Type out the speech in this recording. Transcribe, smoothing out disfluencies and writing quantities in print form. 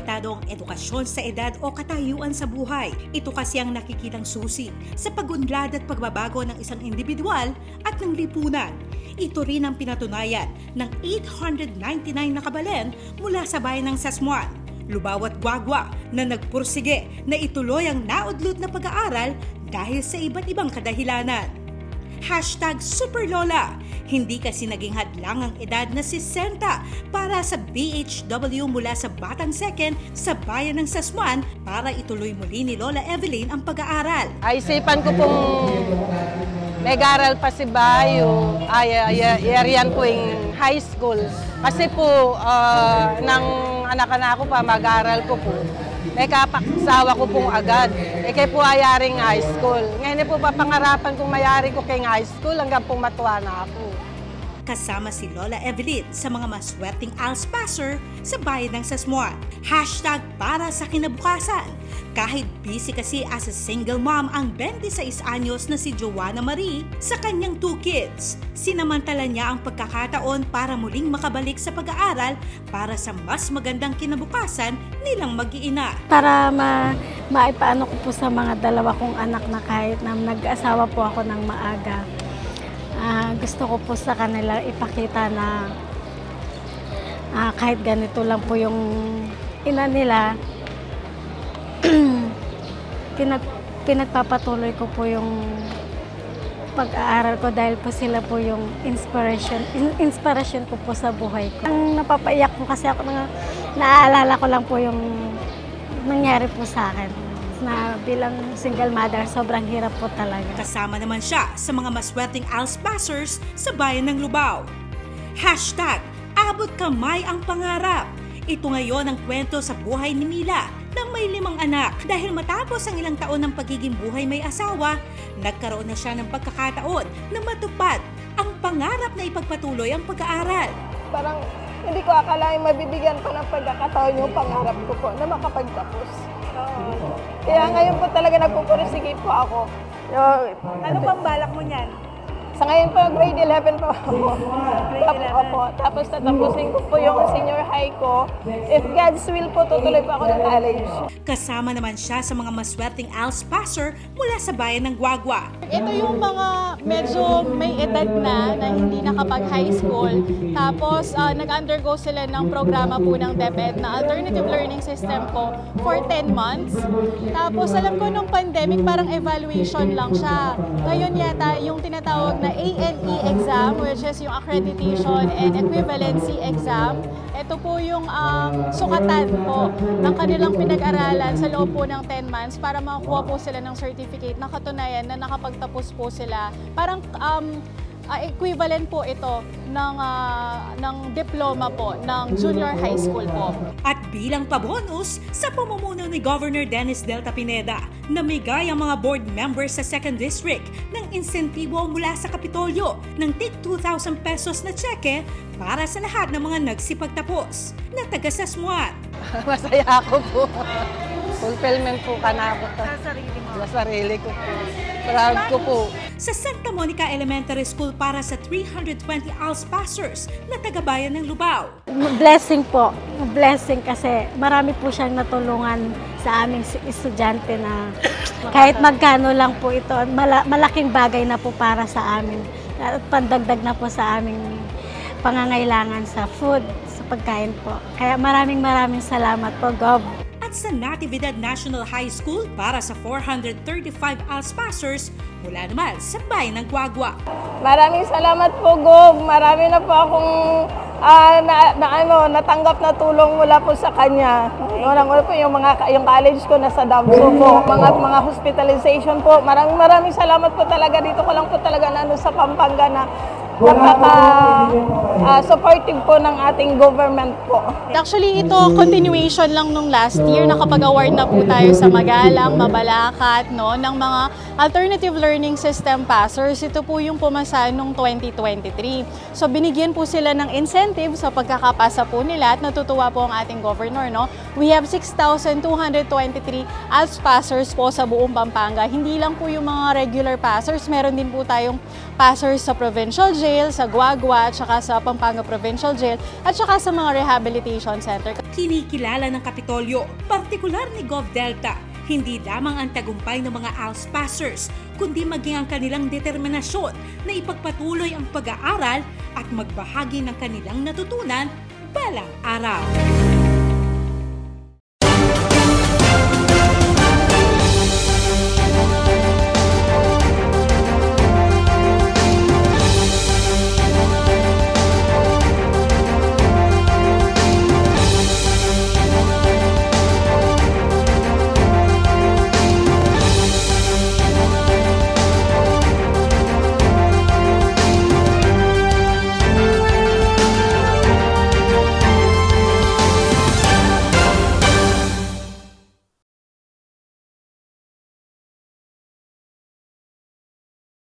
limitado ang edukasyon sa edad o katayuan sa buhay. Ito kasi ang nakikitang susi sa pagunlad at pagbabago ng isang individual at ng lipunan. Ito rin ang pinatunayan ng 899 na kabalen mula sa bayan ng Sasmuan, Lubao at Guagua na nagpursige na ituloy ang naudlot na pag-aaral dahil sa iba't ibang kadahilanan. #SuperLola. Hindi kasi naging hadlang ang edad na 60 para sa BHW mula sa Batang Second sa bayan ng Sasmuan para ituloy muli ni Lola Evelyn ang pag-aaral. Isipan ko pong mag-aaral pa si Bayo, yariyan ko yung high school. Kasi po, nang anak-anak ko pa, mag-aaral ko po. May kapasawa ko pong agad. Kaya po ayaring high school. Ngayon po papangarapan kong mayari ko kay high school hanggang pong matuwa na ako. Kasama si Lola Evelyn sa mga maswerteng ALS passer sa bayan ng Sasmuan. #para sa kinabukasan. Kahit busy kasi as a single mom ang 26 anyos na si Joanna Marie sa kanyang 2 kids, sinamantala niya ang pagkakataon para muling makabalik sa pag-aaral para sa mas magandang kinabukasan nilang mag-iina. Para maipaano ko po sa mga dalawa kong anak na kahit na nag-asawa po ako ng maaga, gusto ko po sa kanila ipakita na kahit ganito lang po yung ina nila, pinagpapatuloy ko po yung pag-aaral ko dahil po sila po yung inspiration ko po sa buhay ko. Ang napapaiyak ko kasi ako, naaalala ko lang po yung nangyari po sa akin. Na bilang single mother, sobrang hirap po talaga. Kasama naman siya sa mga maswerteng ALS passers sa bayan ng Lubao. #abot kamay ang pangarap. Ito ngayon ang kwento sa buhay ni Mila na may 5 anak. Dahil matapos ang ilang taon ng pagiging buhay may asawa, nagkaroon na siya ng pagkakataon na matupad ang pangarap na ipagpatuloy ang pag-aaral. Parang hindi ko akalain mabibigyan pa ng pagkakataon yung pangarap ko po na makapagtapos. Kaya ngayon po talaga nagpupursige po ako. Ano pang balak mo niyan? Sa ngayon po, grade 11 po ako. Tapos tatapusin ko po yung senior high ko. If God's will po, tutuloy po ako ng college. Kasama naman siya sa mga maswerteng ALS passer mula sa bayan ng Guagua. Ito yung mga medyo may edad na hindi nakapag-high school. Tapos nag-undergo sila ng programa po ng DepEd na Alternative Learning System po for 10 months. Tapos alam ko nung pandemic parang evaluation lang siya. Ngayon yata yung tinatawag na ANE exam, which is yung Accreditation and Equivalency exam. Ito po yung sukatan po ng kanilang pinag-aralan sa loob po ng 10 months para makakuha po sila ng certificate na katunayan na nakapagtapos po sila. Parang equivalent po ito ng diploma po ng junior high school po. At bilang pabonus sa pamumuno ni Governor Dennis Delta Pineda, namigay ang mga board members sa 2nd District ng insentibo mula sa Kapitolyo ng tig 2,000 pesos na tseke para sa lahat ng mga nagsipagtapos na taga Sasmuan. Masaya ako po. Fulfillment po ka na ako. Sa sarili ko po. Proud ko po. Sa Santa Monica Elementary School para sa 320 ALS passers na taga-bayan ng Lubao. Blessing po. Blessing kasi marami po siyang natulungan sa aming estudyante na kahit magkano lang po ito, malaking bagay na po para sa amin. At pandagdag na po sa aming pangangailangan sa food, sa pagkain po. Kaya maraming salamat po, Gov. At sa Natividad National High School para sa 435 ALS passers mula naman sa bayan ng Guagua. Maraming salamat po, Gov. Marami na po akong natanggap na tulong mula po sa kanya. Unang-una po yung college ko nasa Damso po. Mga hospitalization po. Maraming salamat po talaga. Dito ko lang po talaga sa Pampanga na supportive po ng ating government po. Actually, ito continuation lang nung last year. Nakapag-award na po tayo sa Magalang, Mabalacat, ng mga Alternative Learning System passers. Ito po yung pumasa nung 2023. So, binigyan po sila ng incentive sa pagkakapasa po nila at natutuwa po ang ating governor. We have 6,223 ALS passers po sa buong Pampanga. Hindi lang po yung mga regular passers, meron din po tayong passers sa Provincial Jail, sa Guagua, at saka sa Pampanga Provincial Jail, at saka sa mga rehabilitation center. Kinikilala ng Kapitolyo, partikular ni Gov Delta, hindi lamang ang tagumpay ng mga ALS passers, kundi maging ang kanilang determinasyon na ipagpatuloy ang pag-aaral at magbahagi ng kanilang natutunan balang araw.